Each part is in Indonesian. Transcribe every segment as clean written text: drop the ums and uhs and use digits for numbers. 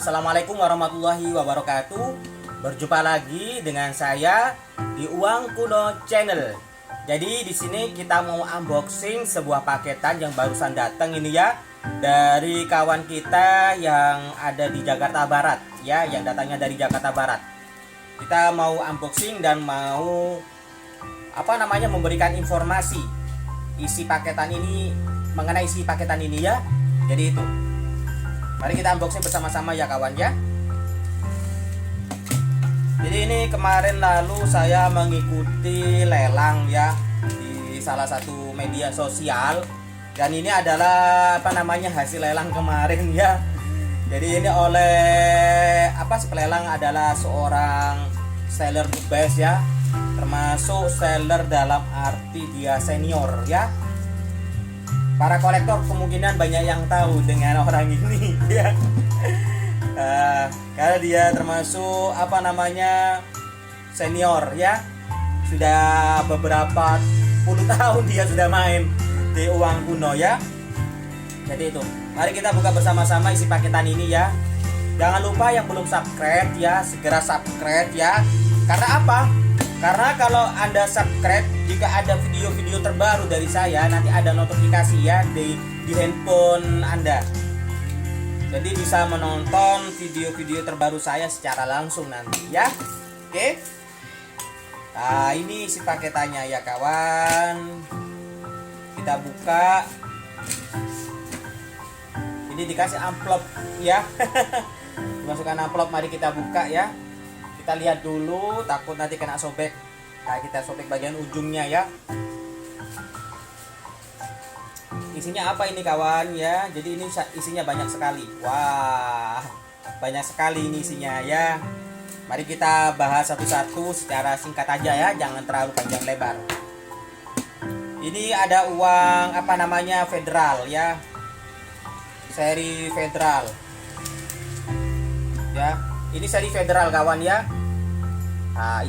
Assalamualaikum warahmatullahi wabarakatuh. Berjumpa lagi dengan saya di Uang Kuno Channel. Jadi di sini kita mau unboxing sebuah paketan yang barusan datang ini ya, dari kawan kita yang ada di Jakarta Barat ya, yang datangnya dari Jakarta Barat. Kita mau unboxing dan mau memberikan informasi isi paketan ini, mengenai isi paketan ini ya. Jadi itu, mari kita unboxing bersama-sama ya kawan ya. Jadi ini kemarin lalu saya mengikuti lelang ya di salah satu media sosial, dan ini adalah hasil lelang kemarin ya. Jadi ini oleh si pelelang adalah seorang seller the best ya, termasuk seller dalam arti dia senior ya. Para kolektor kemungkinan banyak yang tahu dengan orang ini ya. Karena dia termasuk senior ya. Sudah beberapa puluh tahun dia sudah main di uang kuno ya. Jadi itu, mari kita buka bersama-sama isi paketan ini ya. Jangan lupa yang belum subscribe ya, segera subscribe ya. Karena apa? Karena kalau Anda subscribe, jika ada video-video terbaru dari saya, nanti ada notifikasi ya di handphone Anda. Jadi bisa menonton video-video terbaru saya secara langsung nanti ya. Oke. Nah, ini isi paketannya ya kawan. Kita buka. Ini dikasih amplop ya. Dimasukkan amplop, mari kita buka ya. Kita lihat dulu, takut nanti kena sobek. Nah, kita sobek bagian ujungnya ya. Isinya apa ini kawan ya? Jadi ini isinya banyak sekali. Wah, banyak sekali ini isinya ya. Mari kita bahas satu-satu secara singkat aja ya, jangan terlalu panjang lebar. Ini ada uang federal ya. Seri federal. Ya, ini seri federal kawan ya. Nah,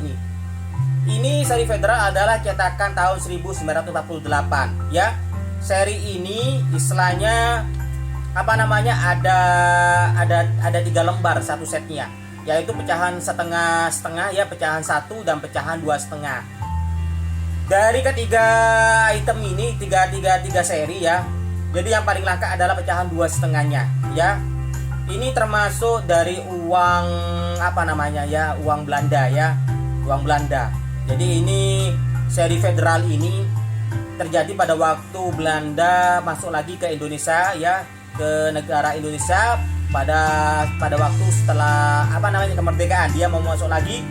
ini seri federal adalah cetakan tahun 1948 ya. Seri ini istilahnya ada 3 lembar satu setnya, yaitu pecahan setengah ya, pecahan 1 dan pecahan 2,5. Dari ketiga item ini, tiga seri ya. Jadi yang paling langka adalah pecahan 2,5-nya ya. Ini termasuk dari uang uang Belanda ya, uang Belanda. Jadi ini seri federal ini terjadi pada waktu Belanda masuk lagi ke Indonesia ya, ke negara Indonesia pada waktu setelah kemerdekaan. Dia mau masuk lagi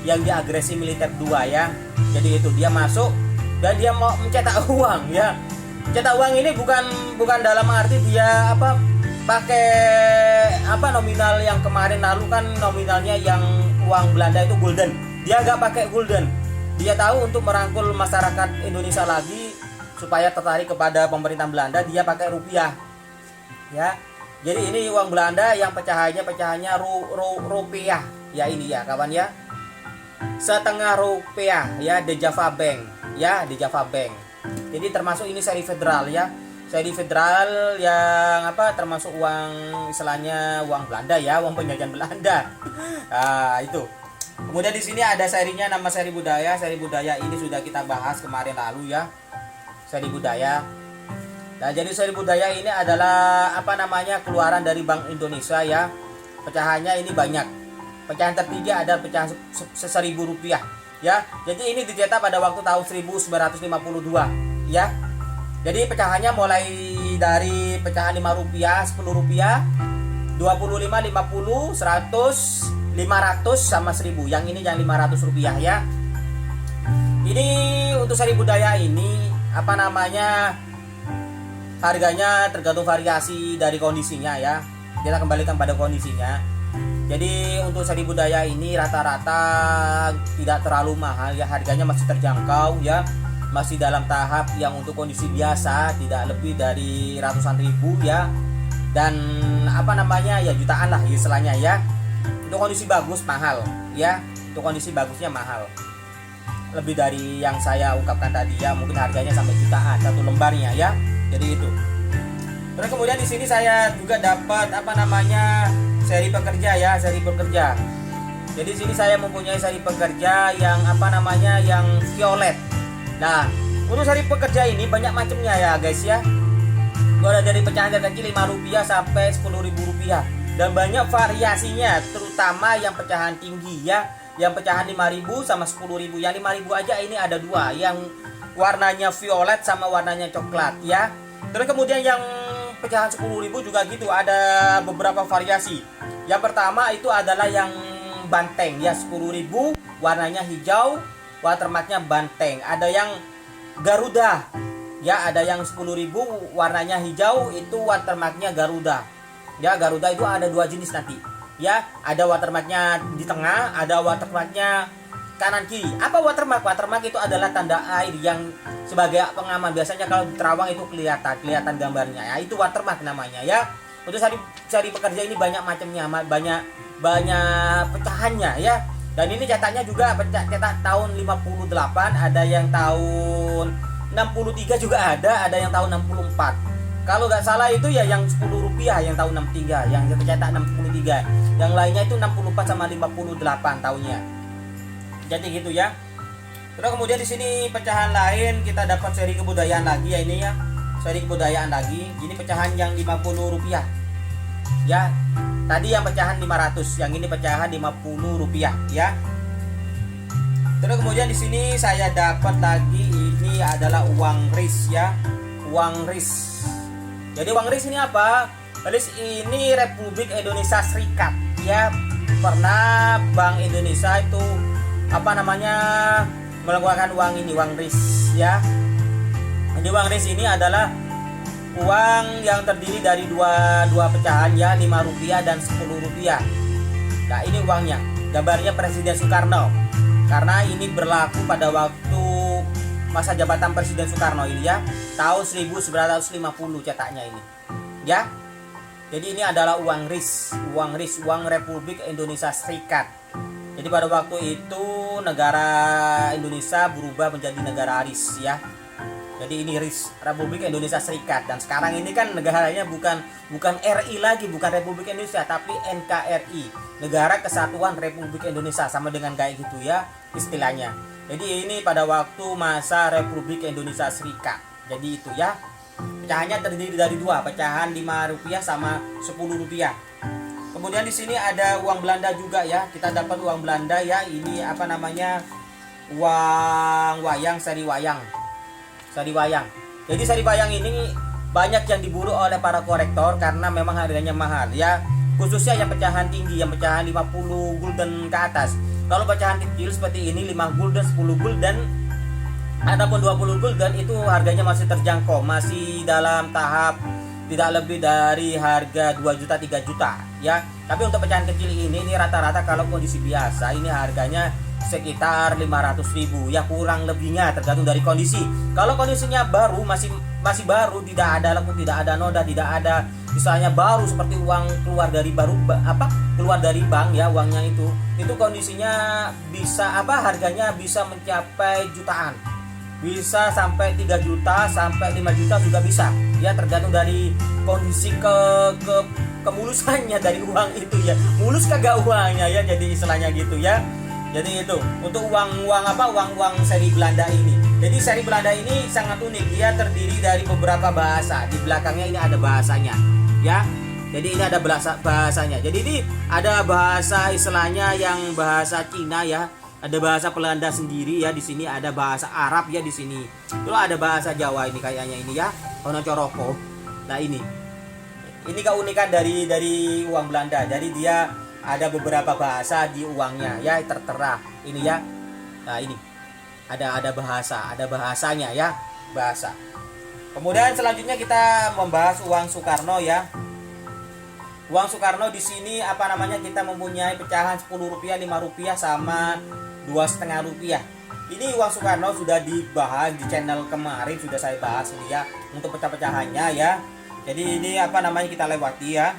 yang di agresi militer 2 ya. Jadi itu dia masuk dan dia mau mencetak uang ya. Cetak uang ini bukan dalam arti dia pakai nominal yang kemarin lalu kan nominalnya yang uang Belanda itu gulden. Dia agak pakai gulden. Dia tahu untuk merangkul masyarakat Indonesia lagi supaya tertarik kepada pemerintahan Belanda, dia pakai rupiah. Ya. Jadi ini uang Belanda yang pecahannya rupiah. Ya ini ya kawan ya. Setengah rupiah ya, di Java Bank ya, di Java Bank. Jadi termasuk ini seri federal ya. Seri federal yang termasuk uang istilahnya uang Belanda ya, uang penjajahan Belanda. Nah, itu. Kemudian di sini ada serinya, nama seri budaya. Seri budaya ini sudah kita bahas kemarin lalu ya. Seri budaya. Nah, jadi seri budaya ini adalah keluaran dari Bank Indonesia ya. Pecahannya ini banyak. Pecahan tertinggi ada pecahan Rp1.000 ya. Jadi ini dicetak pada waktu tahun 1952 ya. Jadi pecahannya mulai dari pecahan Rp5, Rp10, 25, 50, 100, 500 sama 1000. Yang ini yang Rp500 ya. Ini untuk seri budaya ini harganya tergantung variasi dari kondisinya ya. Kita kembalikan pada kondisinya. Jadi untuk seri budaya ini rata-rata tidak terlalu mahal ya, harganya masih terjangkau ya. Masih dalam tahap yang untuk kondisi biasa tidak lebih dari ratusan ribu ya. Dan jutaan lah istilahnya ya. Untuk kondisi bagus mahal ya. Untuk kondisi bagusnya mahal. Lebih dari yang saya ungkapkan tadi ya, mungkin harganya sampai jutaan satu lembarnya ya. Jadi itu. Terus kemudian di sini saya juga dapat seri pekerja ya, seri pekerja. Jadi sini saya mempunyai seri pekerja yang apa namanya, yang violet. Nah, untuk seri pekerja ini banyak macamnya ya guys ya. Mulai dari pecahan terkecil Rp5 sampai Rp10.000 dan banyak variasinya, terutama yang pecahan tinggi ya, yang pecahan 5.000 sama 10.000. Yang 5.000 aja ini ada dua, yang warnanya violet sama warnanya coklat ya. Terus kemudian yang pecahan 10.000 juga gitu, ada beberapa variasi. Yang pertama itu adalah yang banteng ya, 10.000 warnanya hijau, watermarknya banteng. Ada yang Garuda ya, ada yang 10.000 warnanya hijau, itu watermarknya Garuda ya. Garuda itu ada dua jenis nanti ya, ada watermarknya di tengah, ada watermarknya kanan kiri. Apa watermark? Watermark itu adalah tanda air yang sebagai pengaman. Biasanya kalau di Terawang itu kelihatan gambarnya ya, itu watermark namanya ya. Untuk seri pekerja ini banyak macamnya, banyak pecahannya ya. Dan ini cetaknya juga cetak tahun 58, ada yang tahun 63 juga ada yang tahun 64. Kalau nggak salah itu ya yang Rp10 yang tahun 63, yang cetak 63. Yang lainnya itu 64 sama 58 tahunnya. Jadi gitu ya. Terus kemudian di sini pecahan lain kita dapat seri kebudayaan lagi ya, ini ya. Seri kebudayaan lagi. Ini pecahan yang Rp50 ya. Tadi yang pecahan 500, yang ini pecahan Rp50 ya. Terus kemudian di sini saya dapat lagi, ini adalah uang RIS ya. Uang RIS. Jadi uang RIS ini apa? RIS ini Republik Indonesia Serikat ya. Pernah Bank Indonesia itu apa namanya, mengeluarkan uang ini, uang RIS ya. Jadi uang RIS ini adalah uang yang terdiri dari dua pecahan ya, Rp5 dan Rp10. Nah ini uangnya, gambarnya Presiden Soekarno, karena ini berlaku pada waktu masa jabatan Presiden Soekarno ini ya, tahun 1950 cetaknya ini ya. Jadi ini adalah uang RIS, uang Republik Indonesia Serikat. Jadi pada waktu itu negara Indonesia berubah menjadi negara RIS ya. Jadi ini RIS, Republik Indonesia Serikat. Dan sekarang ini kan negaranya bukan RI lagi, bukan Republik Indonesia, tapi NKRI, Negara Kesatuan Republik Indonesia, sama dengan kayak gitu ya istilahnya. Jadi ini pada waktu masa Republik Indonesia Serikat. Jadi itu ya. Pecahannya terdiri dari dua, pecahan Rp5 sama Rp10. Kemudian di sini ada uang Belanda juga ya. Kita dapat uang Belanda ya. Ini apa namanya? Uang wayang, seri wayang. Jadi seri wayang ini banyak yang diburu oleh para kolektor karena memang harganya mahal ya. Khususnya yang pecahan tinggi, yang pecahan 50 gulden ke atas. Kalau pecahan kecil seperti ini 5 gulden, 10 gulden, adapun 20 gulden itu harganya masih terjangkau, masih dalam tahap tidak lebih dari harga 2 juta 3 juta ya. Tapi untuk pecahan kecil ini rata-rata kalau kondisi biasa ini harganya sekitar 500.000 ya, kurang lebihnya tergantung dari kondisi. Kalau kondisinya baru, masih baru, tidak ada lekuk, tidak ada noda, tidak ada misalnya baru seperti uang keluar dari keluar dari bank ya, uangnya itu kondisinya bisa harganya bisa mencapai jutaan, bisa sampai 3 juta sampai 5 juta juga bisa ya, tergantung dari kondisi kemulusannya dari uang itu ya, mulus kagak uangnya ya, jadi istilahnya gitu ya. Jadi itu untuk uang seri Belanda ini. Jadi seri Belanda ini sangat unik, dia terdiri dari beberapa bahasa. Di belakangnya ini ada bahasanya ya. Jadi ini ada bahasanya. Jadi ini ada bahasa istilahnya yang bahasa Cina ya. Ada bahasa Belanda sendiri ya, di sini ada bahasa Arab ya di sini. Terus ada bahasa Jawa ini kayaknya ini ya, Ono Coroko. Nah ini keunikan dari uang Belanda. Jadi dia ada beberapa bahasa di uangnya ya, tertera ini ya. Nah ini ada bahasanya ya, bahasa. Kemudian selanjutnya kita membahas uang Soekarno ya. Uang Soekarno di sini kita mempunyai pecahan Rp10, Rp5 sama Rp2,5. Ini uang Soekarno sudah dibahas di channel kemarin, sudah saya bahas ini ya untuk pecah-pecahannya ya. Jadi ini kita lewati ya.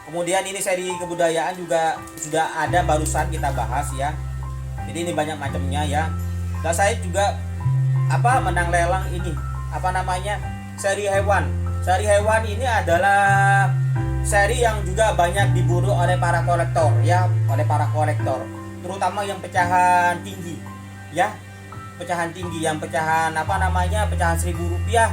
Kemudian ini seri kebudayaan juga sudah ada, barusan kita bahas ya. Jadi ini banyak macamnya ya. Dan saya juga menang lelang ini seri hewan. Seri hewan ini adalah seri yang juga banyak diburu oleh para kolektor ya, oleh para kolektor, terutama yang pecahan tinggi ya, pecahan tinggi, yang pecahan pecahan Rp1.000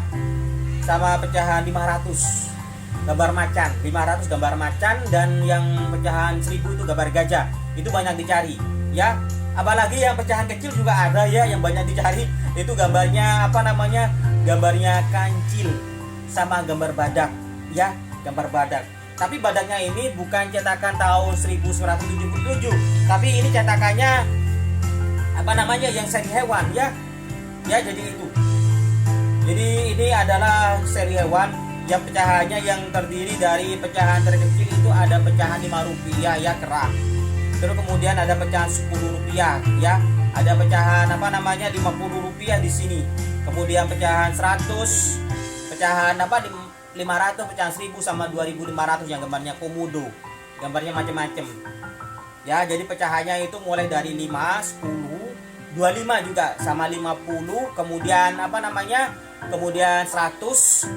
sama pecahan 500 gambar macan, 500 gambar macan, dan yang pecahan 1000 itu gambar gajah. Itu banyak dicari ya. Apalagi yang pecahan kecil juga ada ya yang banyak dicari. Itu gambarnya gambarnya kancil sama gambar badak ya, gambar badak. Tapi badaknya ini bukan cetakan tahun 1977, tapi ini cetakannya yang seri hewan ya. Ya, jadi itu. Jadi ini adalah seri hewan yang pecahannya yang terdiri dari pecahan terkecil itu ada pecahan Rp5 ya, kerah. Terus kemudian ada pecahan Rp10 ya. Ada pecahan Rp50 di sini. Kemudian pecahan 100, pecahan 500, pecahan 1000 sama 2500 yang gambarnya komodo. Gambarnya macam-macam. Ya, jadi pecahannya itu mulai dari 5, 10, 25 juga sama 50, kemudian kemudian 100,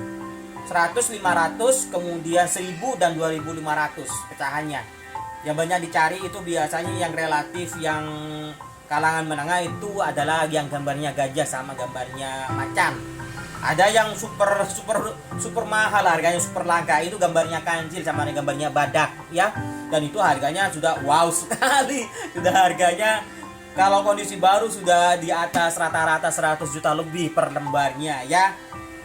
500, kemudian 1000 dan 2500 pecahannya. Yang banyak dicari itu biasanya yang relatif, yang kalangan menengah itu adalah yang gambarnya gajah sama gambarnya macan. Ada yang super mahal, harganya super langka, itu gambarnya kancil sama gambarnya badak ya. Dan itu harganya sudah wow sekali. Sudah harganya kalau kondisi baru sudah di atas rata-rata 100 juta lebih per lembarnya ya.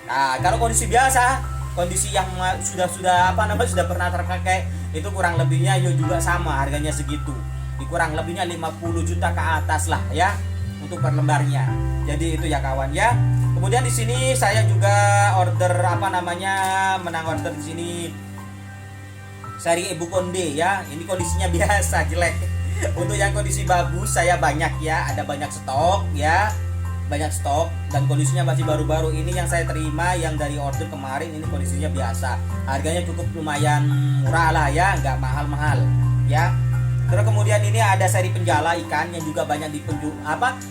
Nah, kalau kondisi biasa, kondisi yang sudah pernah terpakai, itu kurang lebihnya juga sama harganya segitu. Di kurang lebihnya 50 juta ke atas lah ya untuk per lembarnya. Jadi itu ya kawan ya. Kemudian di sini saya juga order menang order di sini seri Ibu Konde ya. Ini kondisinya biasa jelek. Untuk yang kondisi bagus saya banyak ya, ada banyak stok ya. Banyak stok dan kondisinya masih baru-baru. Ini yang saya terima yang dari order kemarin, ini kondisinya biasa. Harganya cukup lumayan murah lah ya, nggak mahal-mahal ya. Terus kemudian ini ada seri penjala ikan yang juga banyak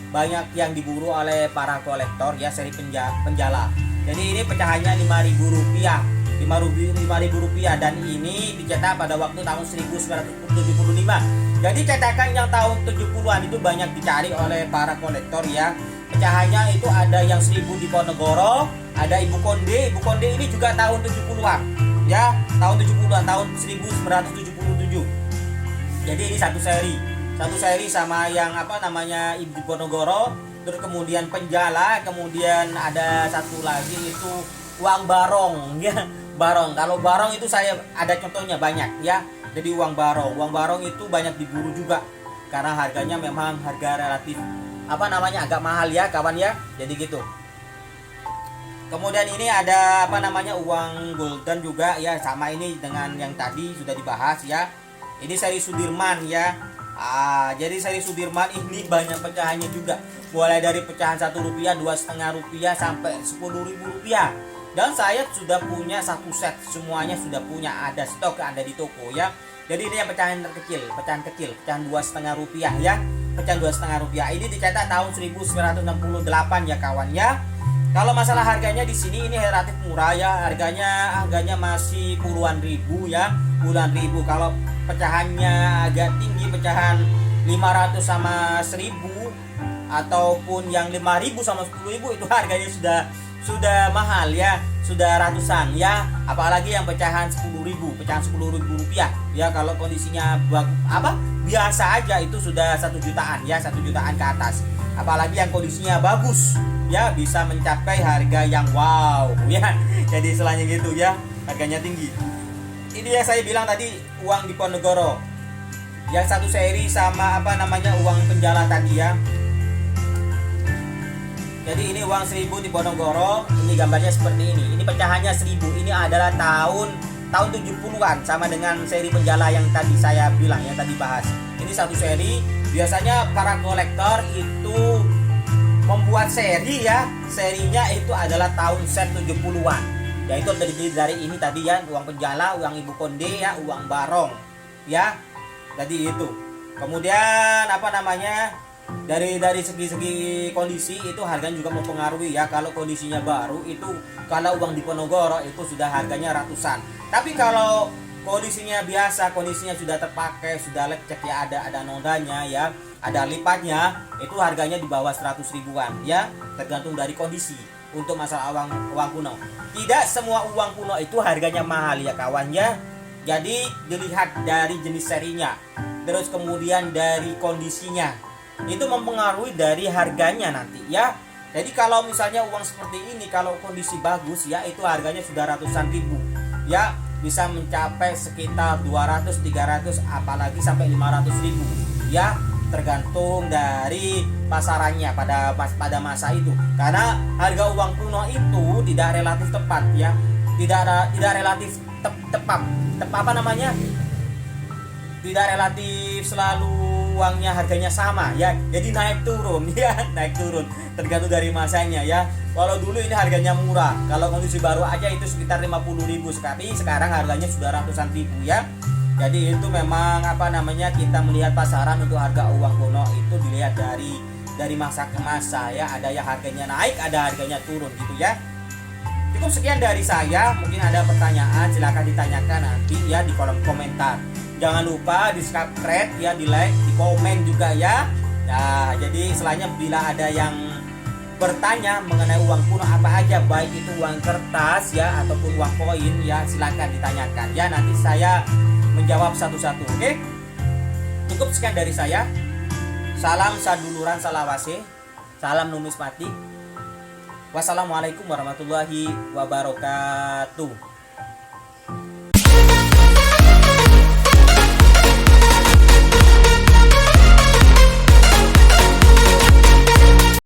banyak yang diburu oleh para kolektor ya, seri penjala. Jadi ini pecahannya Rp5.000, Rp5.000 dan ini dicetak pada waktu tahun 1975. Jadi cetakan yang tahun 70-an itu banyak dicari oleh para kolektor ya. Pecahannya itu ada yang 1000 di Ponorogo, ada Ibu Konde. Ibu Konde ini juga tahun 70-an ya, tahun 70-an, tahun 1977. Jadi ini satu seri sama yang Ibu Ponorogo. Terus kemudian penjala, kemudian ada satu lagi itu uang barong ya. Barong, kalau barong itu saya ada contohnya banyak ya. Jadi uang barong itu banyak diburu juga karena harganya memang harga relatif agak mahal ya kawan ya. Jadi gitu. Kemudian ini ada uang golden juga ya, sama ini dengan yang tadi sudah dibahas ya. Ini seri Sudirman ya. Jadi seri Sudirman ini banyak pecahannya juga. Mulai dari pecahan Rp1, Rp2,5 sampai Rp10.000. Dan saya sudah punya satu set, semuanya sudah punya, ada stok, ada di toko ya. Jadi ini yang pecahan terkecil, pecahan Rp2,5 ya. Pecahan Rp2,5 ini dicetak tahun 1968 ya kawan ya. Kalau masalah harganya di sini ini relatif murah ya, harganya masih puluhan ribu ya, puluhan ribu. Kalau pecahannya agak tinggi, pecahan 500 sama 1000 ataupun yang 5000 sama 10000 itu harganya sudah mahal ya, sudah ratusan ya. Apalagi yang pecahan 10.000, pecahan Rp10.000 ya. Kalau kondisinya biasa aja itu sudah 1 jutaan ya, 1 jutaan ke atas. Apalagi yang kondisinya bagus ya, bisa mencapai harga yang wow ya. Jadi selanjutnya gitu ya, harganya tinggi. Ini yang saya bilang tadi, uang di Ponorogo yang satu seri sama uang penjala tadi ya. Jadi ini uang 1000 di Ponorogo, ini gambarnya seperti ini. Ini pecahannya 1000. Ini adalah tahun 70-an, sama dengan seri penjala yang tadi saya bilang, yang tadi bahas. Ini satu seri. Biasanya para kolektor itu membuat seri ya. Serinya itu adalah tahun set 70-an. Yaitu terdiri dari ini tadi ya, uang penjala, uang Ibu Konde ya, uang barong ya. Jadi itu. Kemudian dari segi kondisi itu harganya juga mempengaruhi ya. Kalau kondisinya baru itu, kalau uang di Ponorogo itu sudah harganya ratusan. Tapi kalau kondisinya biasa, kondisinya sudah terpakai, sudah lecek ya, ada nodanya ya, ada lipatnya, itu harganya di bawah 100 ribuan ya, tergantung dari kondisi. Untuk masalah uang kuno, tidak semua uang kuno itu harganya mahal ya kawan ya. Jadi dilihat dari jenis serinya, terus kemudian dari kondisinya, itu mempengaruhi dari harganya nanti ya. Jadi kalau misalnya uang seperti ini, kalau kondisi bagus ya, itu harganya sudah ratusan ribu ya, bisa mencapai sekitar 200, 300, apalagi sampai 500 ribu ya, tergantung dari pasarannya pada masa itu. Karena harga uang kuno itu tidak relatif tepat ya, tidak relatif tepat apa namanya, tidak relatif selalu uangnya harganya sama ya, jadi naik turun ya, naik turun tergantung dari masanya ya. Kalau dulu ini harganya murah, kalau kondisi baru aja itu sekitar 50 ribu, sekali sekarang harganya sudah ratusan ribu ya. Jadi itu memang apa namanya, kita melihat pasaran untuk harga uang kuno itu dilihat dari masa ke masa ya, ada yang harganya naik, ada harganya turun gitu ya. Cukup sekian dari saya, mungkin ada pertanyaan silahkan ditanyakan nanti ya di kolom komentar. Jangan lupa di subscribe ya, di like, di komen juga ya. Nah, jadi selainnya bila ada yang bertanya mengenai uang kuno apa aja, baik itu uang kertas ya ataupun uang koin ya, silahkan ditanyakan ya, nanti saya menjawab satu-satu. Oke? Cukup sekian dari saya. Salam saduluran salawase, salam numismatik. Wassalamualaikum warahmatullahi wabarakatuh.